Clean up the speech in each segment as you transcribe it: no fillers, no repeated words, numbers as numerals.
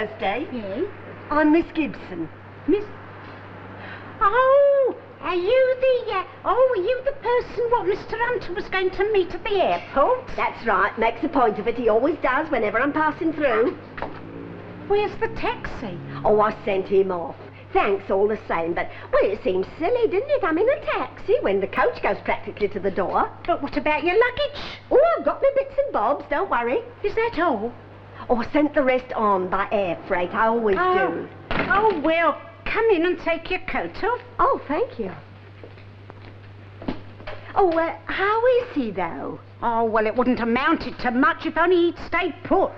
Thursday. Yes? I'm Miss Gibson. Miss... Oh, are you the person what Mr. Hunter was going to meet at the airport? That's right, makes a point of it. He always does whenever I'm passing through. Where's the taxi? Oh, I sent him off. Thanks all the same, but, well, it seems silly, didn't it? I'm in a taxi when the coach goes practically to the door. But what about your luggage? Oh, I've got my bits and bobs, don't worry. Is that all? Oh, I sent the rest on by air freight, I always do. Oh, well, come in and take your coat off. Oh, thank you. Oh, how is he, though? Oh, well, it wouldn't have amounted to much if only he'd stayed put.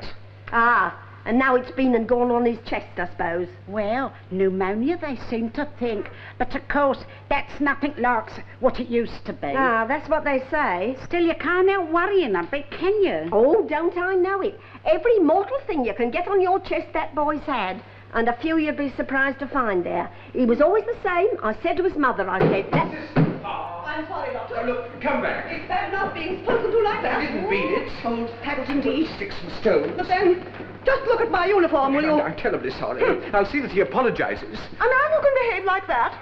Ah, and now it's been and gone on his chest, I suppose. Well, pneumonia, they seem to think. But, of course, that's nothing like what it used to be. Ah, that's what they say. Still, you can't help worrying a bit, can you? Oh, don't I know it. Every mortal thing you can get on your chest that boy's had. And a few you'd be surprised to find there. He was always the same. I said to his mother, I said, I'm sorry, Doctor. Oh, look, come back. It's bad not being spoken to like that. I didn't mean it. Old habit indeed. Sticks and stones. But then, just look at my uniform, will you? I'm terribly sorry. I'll see that he apologizes. A man who can behave like that?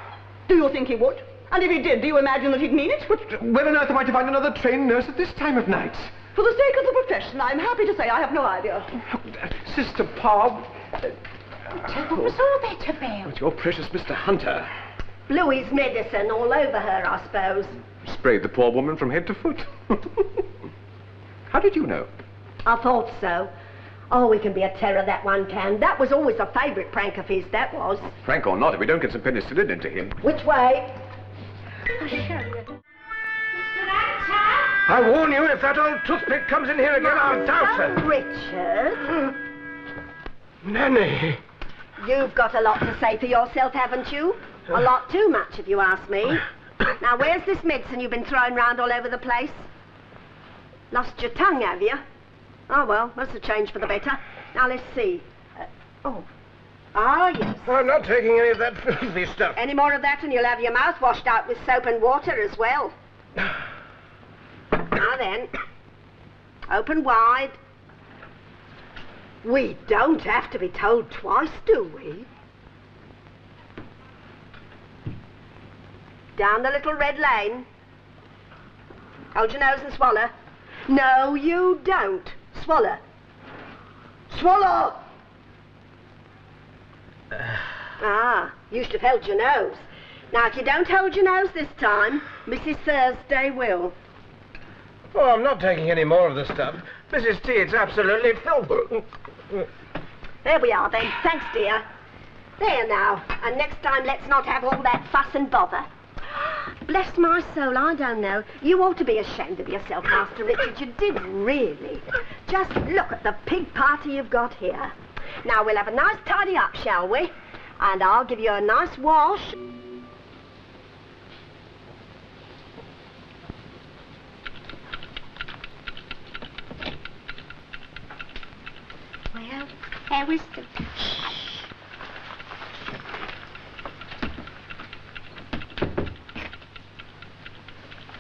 Do you think he would? And if he did, do you imagine that he'd mean it? But where on earth am I to find another trained nurse at this time of night? For the sake of the profession, I'm happy to say I have no idea. Sister Bob. What was all that about? But your precious Mr. Hunter. blew his medicine all over her, I suppose. Sprayed the poor woman from head to foot. How did you know? I thought so. Oh, he can be a terror, that one can. That was always a favourite prank of his, that was. Frank or not, if we don't get some penicillin into him. Which way? I'll show you. Mr. Hunter! I warn you, if that old toothpick comes in here again, I'll douse her. Richard, Nanny. you've got a lot to say for yourself, haven't you? A lot too much, if you ask me. Now, where's this medicine you've been throwing round all over the place? Lost your tongue, have you? Oh, well, that's a change for the better. Now, let's see. Yes. I'm not taking any of that filthy stuff. Any more of that and you'll have your mouth washed out with soap and water as well. Now then, open wide. We don't have to be told twice, do we? Down the little red lane. Hold your nose and swallow. No, you don't. Swallow. Swallow! You should have held your nose. Now, if you don't hold your nose this time, Mrs. Thursday will. Oh, I'm not taking any more of the stuff. Mrs. T, it's absolutely filthy. There we are, then. Thanks, dear. There now. And next time, let's not have all that fuss and bother. Bless my soul, I don't know. You ought to be ashamed of yourself, Master Richard. You did, really. Just look at the pig party you've got here. Now, we'll have a nice tidy up, shall we? And I'll give you a nice wash. Well, how is the...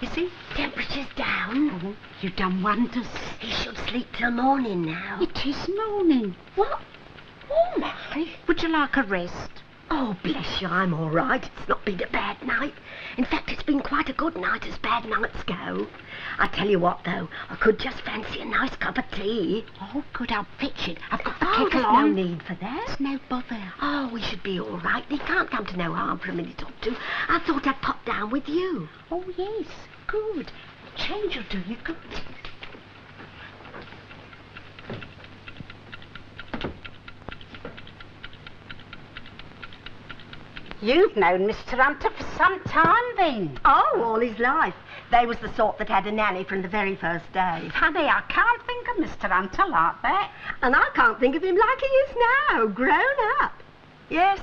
You see, temperature's down. Oh, you've done wonders. He should sleep till morning now. It is morning. What? Oh, my. Would you like a rest? Oh, bless you, I'm all right. It's not been a bad night. In fact, it's been quite a good night as bad nights go. I tell you what, though, I could just fancy a nice cup of tea. Oh, good, I'll fetch it. I've got the Oh, kettle there's on. no need for that. There's no bother. Oh, we should be all right. He can't come to no harm for a minute or two. I thought I'd pop down with you. Oh, yes, good. Change will do you good. You've known Mr. Hunter for some time, then. Oh, all his life. They was the sort that had a nanny from the very first day. Funny, I can't think of Mr. Hunter like that. And I can't think of him like he is now, grown up. Yes,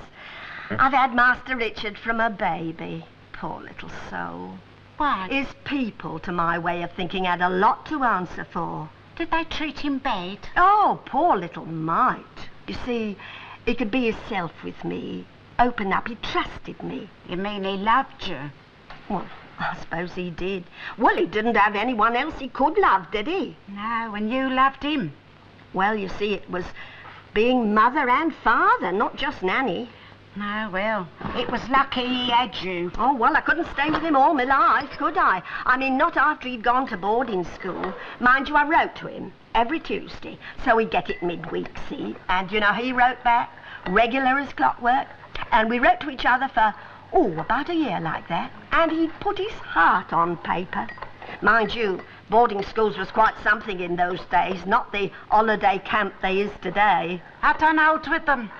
I've had Master Richard from a baby. Poor little soul. Why? His people, to my way of thinking, had a lot to answer for. Did they treat him bad? Oh, poor little mite. You see, he could be himself with me. Open up, he trusted me. You mean he loved you? Well, I suppose he did. Well, he didn't have anyone else he could love, did he? No, and you loved him. Well, you see, it was being mother and father, not just nanny. Oh, well, it was lucky he had you. Oh, well, I couldn't stay with him all my life, could I? I mean, not after he'd gone to boarding school. Mind you, I wrote to him every Tuesday, so he'd get it midweek, see? And, you know, he wrote back, regular as clockwork. And we wrote to each other for, about a year like that. And he'd put his heart on paper. Mind you, boarding schools was quite something in those days, not the holiday camp they is today. I done out with them.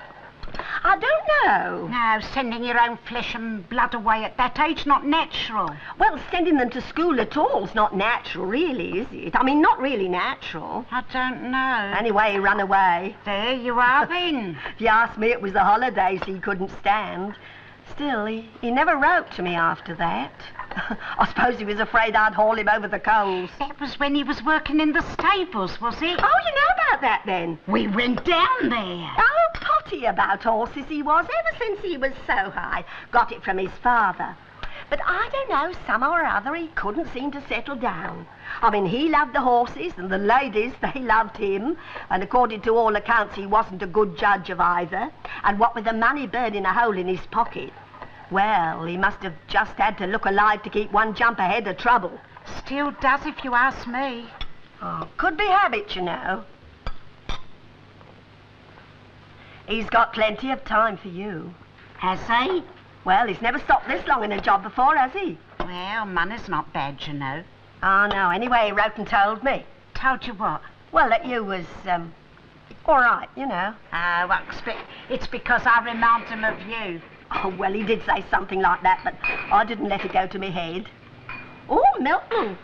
I don't know. No, sending your own flesh and blood away at that age, not natural. Well, sending them to school at all's not natural, really, is it? I mean, not really natural. I don't know. Anyway, he ran away. There you are, then. If you ask me, it was the holidays he couldn't stand. Still, he never wrote to me after that. I suppose he was afraid I'd haul him over the coals. That was when he was working in the stables, was it? Oh, you know about that, then? We went down there. Oh, potty about horses he was, ever since he was so high. Got it from his father. But I don't know, somehow or other he couldn't seem to settle down. I mean, he loved the horses, and the ladies, they loved him. And according to all accounts, he wasn't a good judge of either. And what with the money burning a hole in his pocket, well, he must have just had to look alive to keep one jump ahead of trouble. Still does, if you ask me. Oh, could be habit, you know. He's got plenty of time for you. Has he? Well, he's never stopped this long in a job before, has he? Well, money's not bad, you know. Oh, no. Anyway, he wrote and told me. Told you what? Well, that you was, all right, you know. Oh, it's because I remind him of you. Oh, well, he did say something like that, but I didn't let it go to me head. Oh, Milton.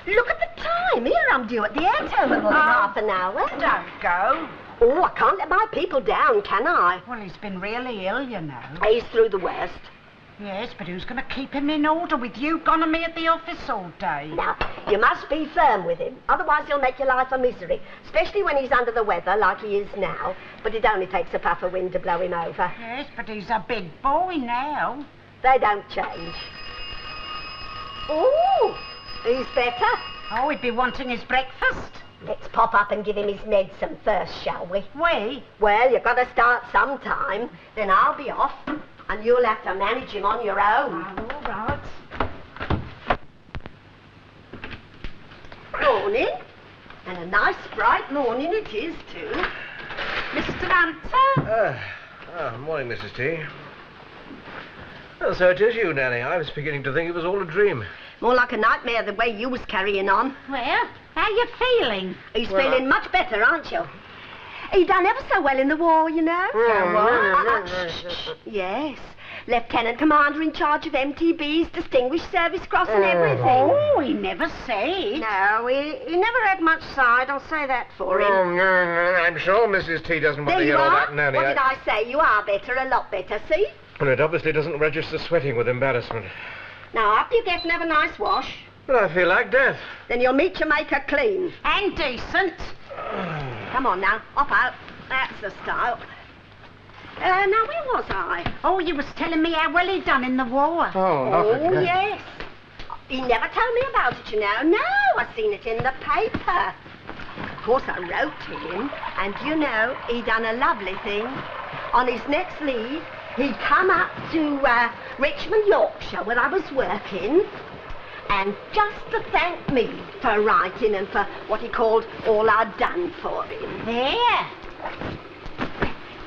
Look at the time. Here I'm due at the air terminal in half an hour. Don't go. Oh, I can't let my people down, can I? Well, he's been really ill, you know. He's through the worst. Yes, but who's going to keep him in order with you gone and me at the office all day? Now, you must be firm with him. Otherwise he'll make your life a misery. Especially when he's under the weather, like he is now. But it only takes a puff of wind to blow him over. Yes, but he's a big boy now. They don't change. Oh, he's better. Oh, he'd be wanting his breakfast. Let's pop up and give him his medicine first, shall we? We? Well, you've got to start sometime. Then I'll be off. And you'll have to manage him on your own. Oh, all right. Morning. And a nice bright morning it is, too. Mr. Hunter? Morning, Mrs. T. Well, so it is you, Nanny. I was beginning to think it was all a dream. More like a nightmare the way you was carrying on. Well, how you feeling? He's feeling much better, aren't you? He done ever so well in the war, you know. Yes. Lieutenant Commander in charge of MTB's Distinguished Service Cross and everything. Oh, he never said. No, he never had much side, I'll say that for him. I'm sure Mrs. T doesn't want to hear all that, Nanny. What did I say? You are better, a lot better, see? Well, it obviously doesn't register sweating with embarrassment. Now, up you get and have a nice wash. Well, I feel like death. Then you'll meet your maker clean. And decent. Come on now, hop out. That's the style. Now, where was I? Oh, you was telling me how well he'd done in the war. Oh, yes. He never told me about it, you know. No, I seen it in the paper. Of course, I wrote to him, and, you know, he done a lovely thing. On his next leave, he come up to Richmond, Yorkshire, where I was working, and just to thank me for writing and for what he called all I'd done for him. There.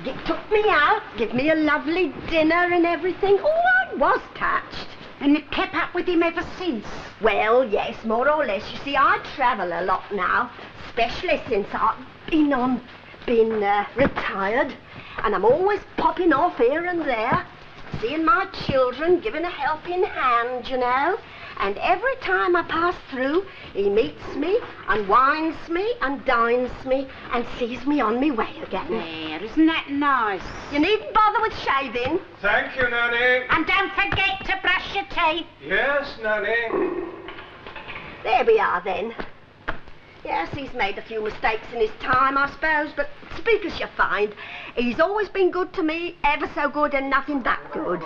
He took me out, give me a lovely dinner and everything. Oh, I was touched. And you kept up with him ever since? Well, yes, more or less. You see, I travel a lot now, especially since I've been retired. And I'm always popping off here and there, seeing my children, giving a helping hand, you know. And every time I pass through, he meets me, and wines me, and dines me, and sees me on me way again. There, isn't that nice? You needn't bother with shaving. Thank you, Nanny. And don't forget to brush your teeth. Yes, Nanny. There we are, then. Yes, he's made a few mistakes in his time, I suppose, but speak as you find. He's always been good to me, ever so good, and nothing but good.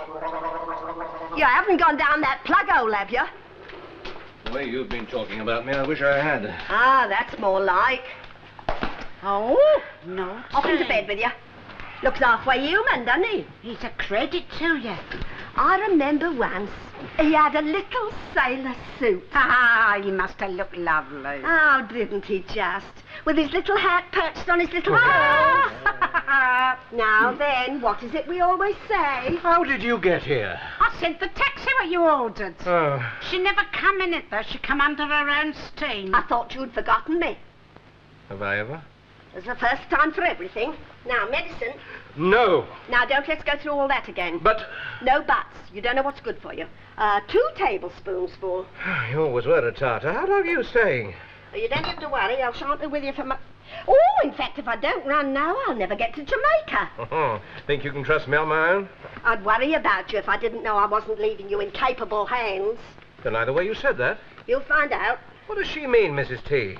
You haven't gone down that plug hole, have you? The way you've been talking about me, I wish I had. Ah, that's more like. Oh, no. Off into bed with you. Looks halfway human, doesn't he? He's a credit to you. I remember once he had a little sailor suit. Ah, he must have looked lovely. Oh, didn't he just? With his little hat perched on his little curls. Now then, what is it we always say? How did you get here? I sent the taxi what you ordered. Oh, She never come in it, though. She come under her own steam. I thought you'd forgotten me. have I ever? It's the first time for everything. Now, medicine. No. Now, don't let's go through all that again. But No buts. You don't know what's good for you. 2 tablespoons full. you always were a tartar. How long are you staying? You don't have to worry. I shan't be with you for Oh, in fact, if I don't run now, I'll never get to Jamaica. Think you can trust me on my own? I'd worry about you if I didn't know I wasn't leaving you in capable hands. Don't like the way you said that. You'll find out. What does she mean, Mrs. T?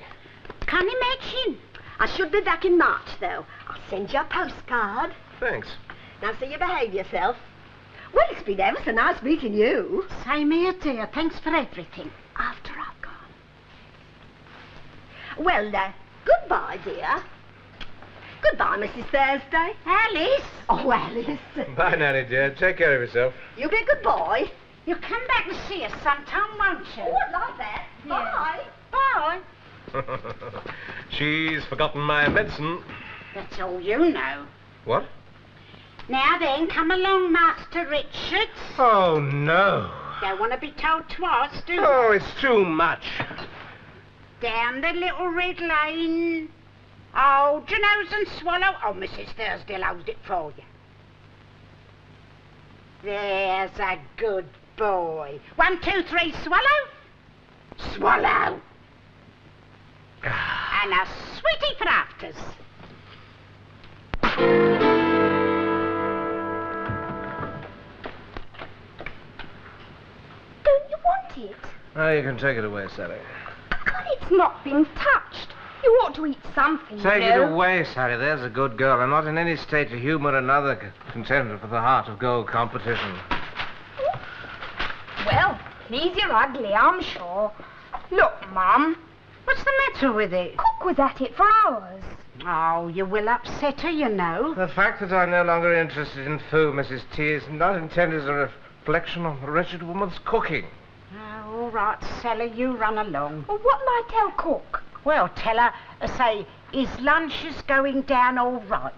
Can you imagine? I should be back in March, though. I'll send you a postcard. Thanks. Now, see you behave yourself. Well, it's been ever so nice meeting you. Same here, dear. Thanks for everything. After I've gone. Well, goodbye, dear. Goodbye, Mrs. Thursday. Alice, Oh, Alice. Bye, Nanny dear. Take care of yourself. You be a good boy. you come back and see us sometime, won't you? Oh, I'd like that. Yeah. Bye. Bye. She's forgotten my medicine. That's all you know. What? Now then, come along, Master Richards. Oh, no. Don't want to be told twice, do you? Oh, it's too much. Down the little red lane. Hold your nose and swallow. Oh, Mrs. Thursdale holds it for you. There's a good boy. 1, 2, 3, swallow. Swallow. And a sweetie for afters. Don't you want it? Now you can take it away, Sally. But it's not been touched. You ought to eat something, Take you it know. away, Sally. There's a good girl. I'm not in any state to humour another contender for the heart of gold competition. Well, please you're ugly, I'm sure. Look, Mum, What's the matter with it? Cook was at it for hours. Oh, you will upset her, you know. The fact that I'm no longer interested in food, Mrs. T, is not intended as a reflection on the wretched woman's cooking. Oh, all right, Sally, you run along. Well, what'll I tell Cook? Well, tell her, say, his lunch is going down all right.